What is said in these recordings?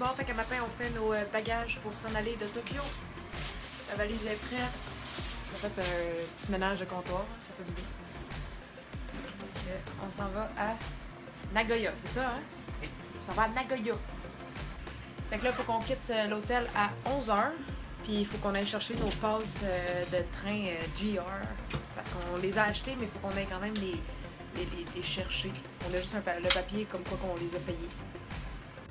Bon, fait qu'à matin, on fait nos bagages pour s'en aller de Tokyo. La valise est prête. On a fait un petit ménage de comptoir, ça fait du bien. On s'en va à Nagoya, c'est ça, hein? Oui. On s'en va à Nagoya. Fait que là, il faut qu'on quitte l'hôtel à 11h. Puis il faut qu'on aille chercher nos passes de train GR. Parce qu'on les a achetés, mais il faut qu'on aille quand même les chercher. On a juste le papier comme quoi qu'on les a payés.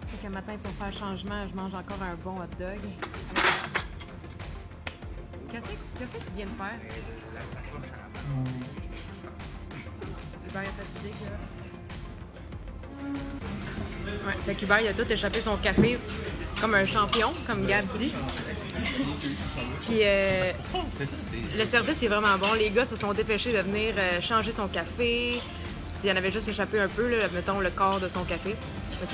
Fait que matin, pour faire le changement, je mange encore un bon hot dog. Qu'est-ce que tu viens de faire? La sacoche à la main. Hubert a fatigué, là. Ouais, fait qu'Hubert, il a tout échappé son café comme un champion, comme Gab dit. Puis le service est vraiment bon. Les gars se sont dépêchés de venir changer son café. Puis il en avait juste échappé un peu, là, mettons le quart de son café.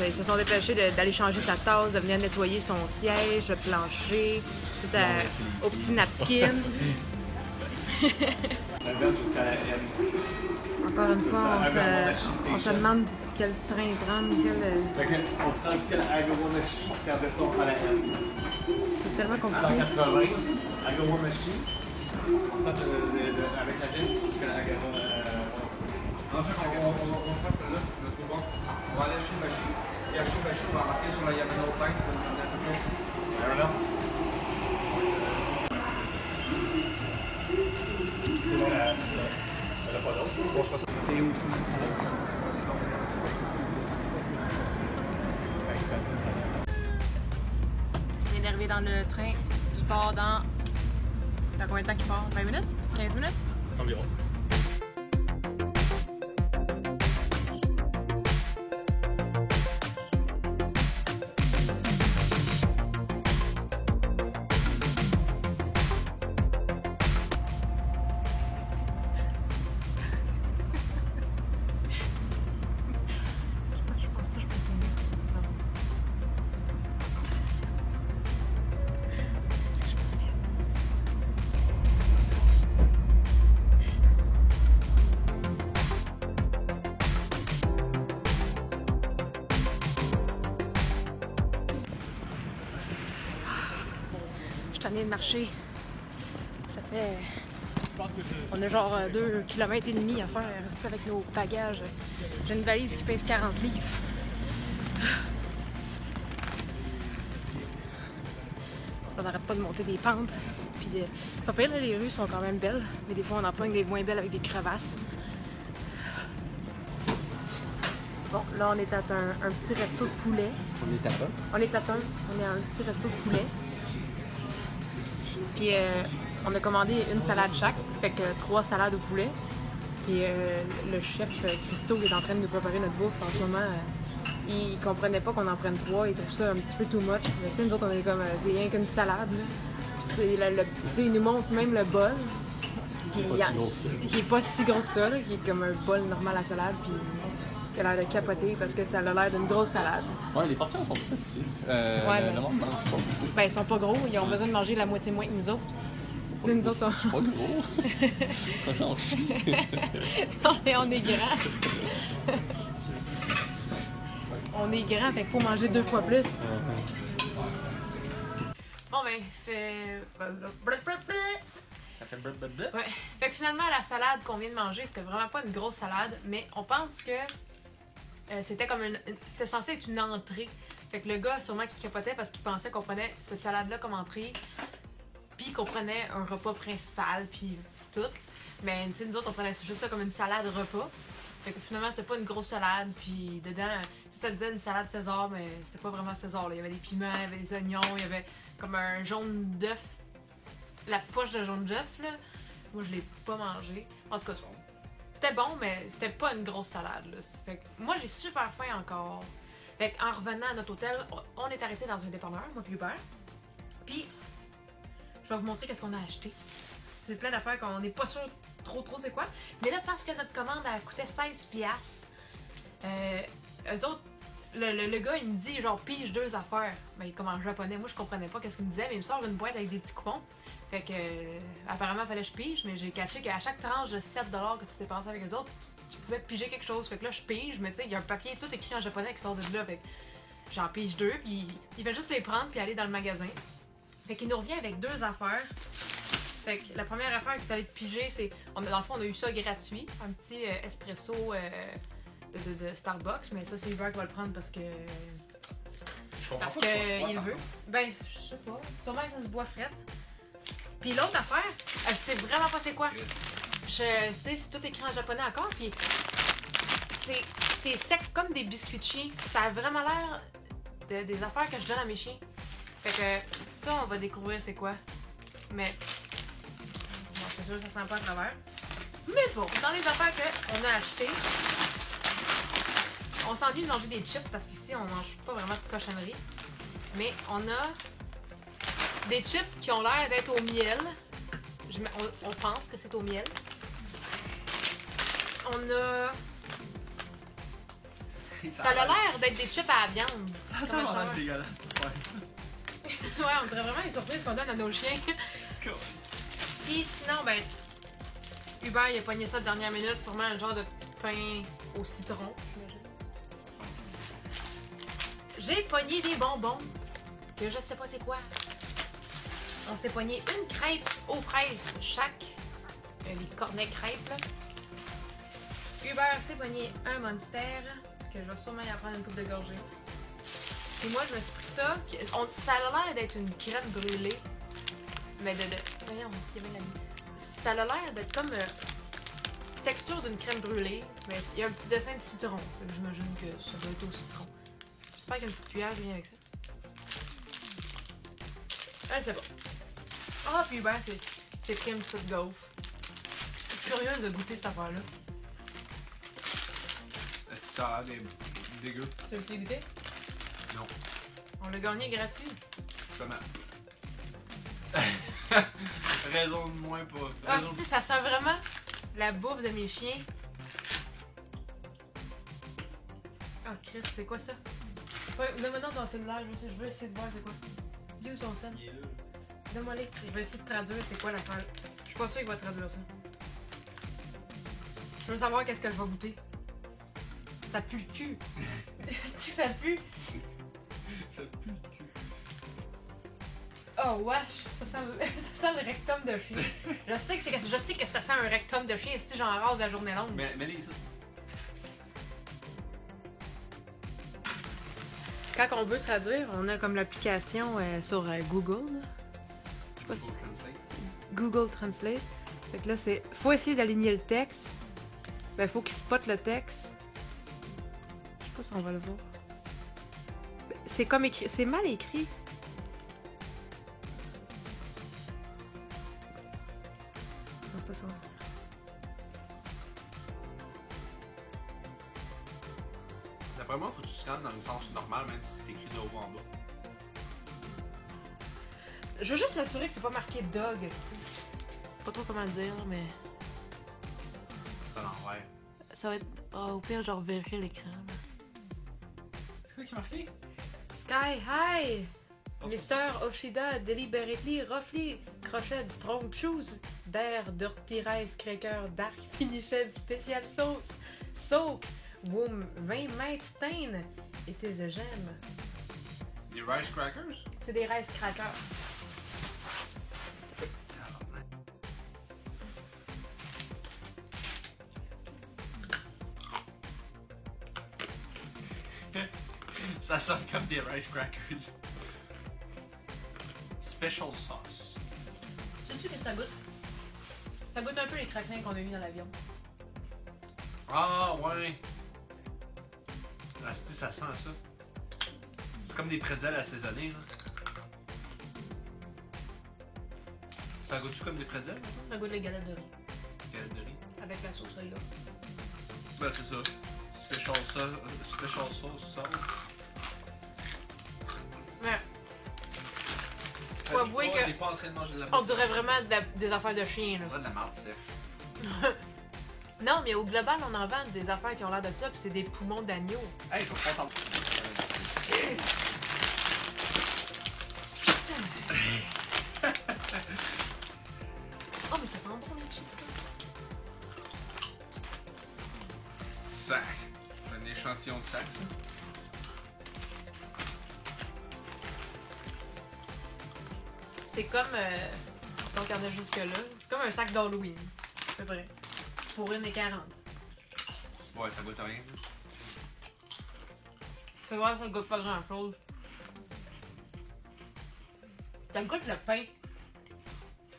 Ils se sont dépêchés d'aller changer sa tasse, de venir nettoyer son siège, le plancher, tout au petit napkin. Encore une fois, on se demande quel train prendre, On se rend jusqu'à la Agawamashi pour faire descendre à la N. C'est tellement compliqué. 180, Agawamashi. On sort avec la N jusqu'à la Agawamashi. Non, on va faire celle-là, je trouve bon. On va aller à Shimachi. Et à Shimachi, on va embarquer sur la Yamano Line pour nous emmener à Tokyo. Voilà. C'est bon, elle n'a pas d'autre. Bon, je pense que c'est où? On vient d'arriver dans le train. Il part dans... Dans combien de temps qu'il part? 20 minutes? 15 minutes? Environ. Je suis tannée de marcher. Ça fait... On a genre 2,5 km à faire avec nos bagages. J'ai une valise qui pèse 40 livres. On n'arrête pas de monter des pentes. Puis pas pire, là, les rues sont quand même belles, mais des fois on empoigne des moins belles avec des crevasses. Bon, là on est à un petit resto de poulet. On est à quoi? On est à un petit resto de poulet. Puis on a commandé une salade chaque, fait que 3 salades au poulet. Puis le chef Christo est en train de nous préparer notre bouffe en ce moment. Il comprenait pas qu'on en prenne 3, il trouve ça un petit peu too much. Mais tu sais, nous autres on est comme, c'est rien qu'une salade. Puis il nous montre même le bol. Puis il est pas si gros que ça, là, qui est comme un bol normal à salade. Puis il a l'air de capoter parce que ça a l'air d'une grosse salade. Ouais, les portions sont petites ici. Ouais, le monde mange pas. Ben, ils sont pas gros, ils ont besoin de manger la moitié moins que nous autres. Tu sais, nous autres, Je suis pas gros. J'en chie. Non, mais on est grand. On est grand, fait qu'il faut manger 2 fois plus. Bon, ben, fait... Ça fait blablabla. Ouais. Fait que finalement, la salade qu'on vient de manger, c'était vraiment pas une grosse salade, mais on pense que c'était comme c'était censé être une entrée. Fait que le gars, sûrement, qui capotait parce qu'il pensait qu'on prenait cette salade-là comme entrée, puis qu'on prenait un repas principal, puis tout. Mais, tu sais, nous autres, on prenait juste ça comme une salade repas. Fait que finalement, c'était pas une grosse salade, puis dedans, ça disait une salade César, mais c'était pas vraiment César, là. Il y avait des piments, il y avait des oignons, il y avait comme un jaune d'œuf. La poche de jaune d'œuf, là, moi je l'ai pas mangé. En tout cas, c'était bon, mais c'était pas une grosse salade, là. Fait que moi j'ai super faim encore. Fait qu'en revenant à notre hôtel, on est arrêté dans un dépanneur, moi puis Hubert. Puis, je vais vous montrer qu'est-ce qu'on a acheté. C'est plein d'affaires qu'on n'est pas sûr trop c'est quoi. Mais là, parce que notre commande a coûté 16$, eux autres, le gars, il me dit genre pige 2 affaires. Mais comme en japonais, moi je comprenais pas qu'est-ce qu'il me disait, mais il me sort une boîte avec des petits coupons. Fait que, apparemment, il fallait que je pige, mais j'ai catché qu'à chaque tranche de 7$ que tu dépensais avec eux autres, tu pouvais piger quelque chose. Fait que là, je pige, mais tu sais, il y a un papier tout écrit en japonais qui sort de là. Fait que j'en pige 2, puis il va juste les prendre puis aller dans le magasin. Fait qu'il nous revient avec 2 affaires. Fait que la première affaire que tu allé te piger, c'est. Dans le fond, on a eu ça gratuit. Un petit espresso de Starbucks, mais ça, c'est Hubert qui va le prendre parce que. Parce qu'il veut. Ben, je sais pas. Sûrement que ça se boit frette. Puis l'autre affaire, je sais vraiment pas c'est quoi. Tu sais, c'est tout écrit en japonais encore, puis c'est sec comme des biscuits de chien. Ça a vraiment l'air des affaires que je donne à mes chiens. Fait que ça, on va découvrir c'est quoi. Mais bon, c'est sûr, ça sent pas à travers. Mais bon, dans les affaires qu'on a achetées, on s'ennuie de manger des chips parce qu'ici, on mange pas vraiment de cochonnerie. Mais on a des chips qui ont l'air d'être au miel. On pense que c'est au miel. On a... Ça a l'air d'être des chips à la viande. Attends, on a dégueulasse. Ouais, on dirait vraiment les surprises qu'on donne à nos chiens. Cool. Puis sinon, ben, Hubert, il a pogné ça de dernière minute, sûrement un genre de petit pain au citron. J'ai pogné des bonbons, que je sais pas c'est quoi. On s'est pogné une crêpe aux fraises chaque, les cornets crêpes, là. Hubert s'est pogné un Monster, que je vais sûrement y en prendre une coupe de gorgée. Et moi, je me suis pris ça. Puis ça a l'air d'être une crème brûlée. Mais voyons, s'il y avait la nuit. Ça a l'air d'être comme texture d'une crème brûlée. Mais il y a un petit dessin de citron. J'imagine que ça doit être au citron. J'espère qu'une petite cuillère vient avec ça. Je sais pas. Ah, puis ben, c'est pris une petite gaufre. Je suis curieuse de goûter cette affaire-là. Est-ce que ça a l'air dégueu? Tu veux-tu goûter? Non. On l'a gagné gratuit. Comment? Raison de moins pas. Ah, si, ça sent vraiment la bouffe de mes chiens. Oh, Chris, c'est quoi ça? Ouais, donne-moi dans ton cellulaire, je veux essayer de voir c'est quoi. Il est où ton cell? Il est là. Donne-moi les. Je vais essayer de traduire c'est quoi l'affaire. Je suis pas sûre qu'il va traduire ça. Je veux savoir qu'est-ce que je vais goûter. Ça pue le cul. Est-ce que ça pue? Ça pue le cul. Oh wesh, ça sent le rectum de chien. Je sais que ça sent un rectum de chien, si j'en rase la journée longue. Mais les ça. Quand on veut traduire, on a comme l'application sur Google. Je sais pas si... Google Translate. Fait que là, c'est... Faut essayer d'aligner le texte. Ben, faut qu'il spotte le texte. Je sais pas si on va le voir. C'est comme écrit... C'est mal écrit. Dans ce sens. D'après moi, faut que tu scannes dans le sens normal, même si c'est écrit de haut en bas. Je veux juste m'assurer que c'est pas marqué dog. Pas trop comment le dire, mais... C'est à l'envers. Ça va être... Oh, au pire, je reverrai l'écran. C'est quoi qui est marqué? Sky High! Mr. Oshida deliberately roughly crochet strong shoes der dirty rice cracker dark finished special sauce soak womb 20 mètres stain it is a gem. Des rice crackers? C'est des rice crackers. Ça sonne comme des rice crackers. Special sauce. Sais-tu que ça goûte? Ça goûte un peu les craquelins qu'on a eu dans l'avion. Ah ouais! Ah, ça sent ça. C'est comme des pretzels assaisonnés, là. Ça goûte-tu comme des pretzels? Ça goûte les galettes de riz. Galettes de riz? Avec la sauce là. Ben c'est ça. Special sauce. Ouais. Faut avouer que... T'es pas en train de manger de la On dirait vraiment des affaires de chien, là. On dirait de la marde sèche. Non, mais au global, on en vend des affaires qui ont l'air de ça, puis c'est des poumons d'agneau. Hey, je vais pas t'en... Oh, mais ça sent bon, les chips. Sac. C'est un échantillon de sac, ça. c'est comme. Donc, il y en a jusque-là. C'est comme un sac d'Halloween. À peu près. Pour 1,40. Ouais, ça goûte rien. Fais voir, ça goûte pas grand-chose. Ça goûte le pain.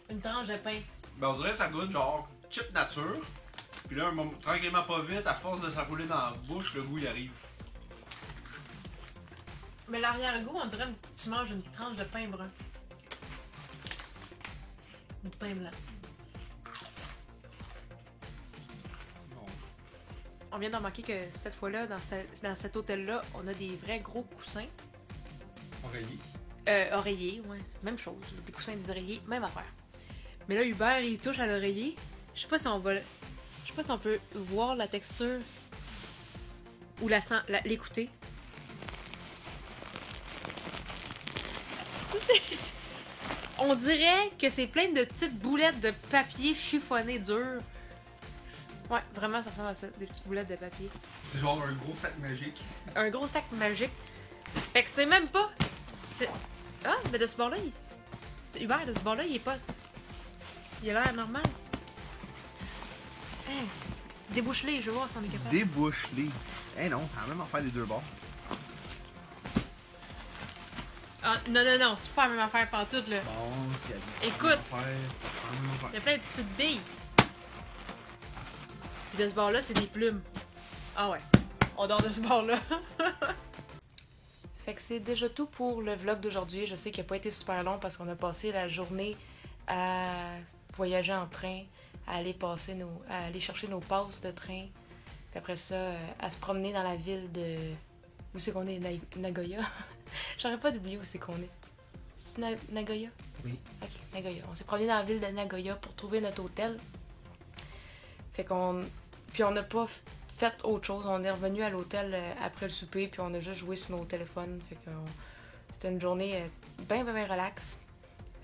Une tranche de pain. Ben, on dirait que ça goûte genre chip nature. Puis là, tranquillement pas vite, à force de s'enrouler dans la bouche, le goût il arrive. Mais l'arrière-goût, on dirait que tu manges une tranche de pain brun. Ou de pain blanc. Non. On vient de remarquer que cette fois-là, dans cet hôtel-là, on a des vrais gros coussins. Oreiller. Oreillers, ouais. Même chose. Des coussins et des oreillers, même affaire. Mais là, Hubert, il touche à l'oreiller. Je sais pas si on va... Je sais pas si on peut voir la texture ou l'écouter. On dirait que c'est plein de petites boulettes de papier chiffonné dur. Ouais, vraiment, ça ressemble à ça. Des petites boulettes de papier. C'est genre un gros sac magique. Un gros sac magique. Fait que c'est même pas... Ah, mais de ce bord-là, Hubert, de ce bord-là, il est pas... Il a l'air normal. Hey, débouche-les, je veux voir si on est capable. Débouche-les. Eh non, c'est la même affaire des deux bords. Ah, non, non, non, c'est pas la même affaire pantoute, là. Bon, s'il y a des Écoute. affaires, Il y a plein de petites billes. Puis de ce bord-là, c'est des plumes. Ah ouais, on dort de ce bord-là. Fait que c'est déjà tout pour le vlog d'aujourd'hui. Je sais qu'il n'a pas été super long parce qu'on a passé la journée à voyager en train, à aller chercher nos passes de train. Puis après ça, à se promener dans la ville de... Où c'est qu'on est? Nagoya? J'arrête pas d'oublier où c'est qu'on est. C'est Nagoya? Oui. Ok, Nagoya. On s'est promené dans la ville de Nagoya pour trouver notre hôtel. Fait qu'on... Puis on n'a pas fait autre chose. On est revenu à l'hôtel après le souper, puis on a juste joué sur nos téléphones. Fait que c'était une journée bien relax.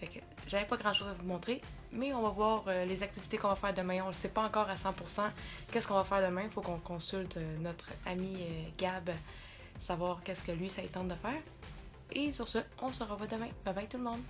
Fait que j'avais pas grand chose à vous montrer, mais on va voir les activités qu'on va faire demain. On le sait pas encore à 100% qu'est-ce qu'on va faire demain. Il faut qu'on consulte notre ami Gab, savoir qu'est-ce que lui ça lui tente de faire. Et sur ce, on se revoit demain. Bye bye tout le monde!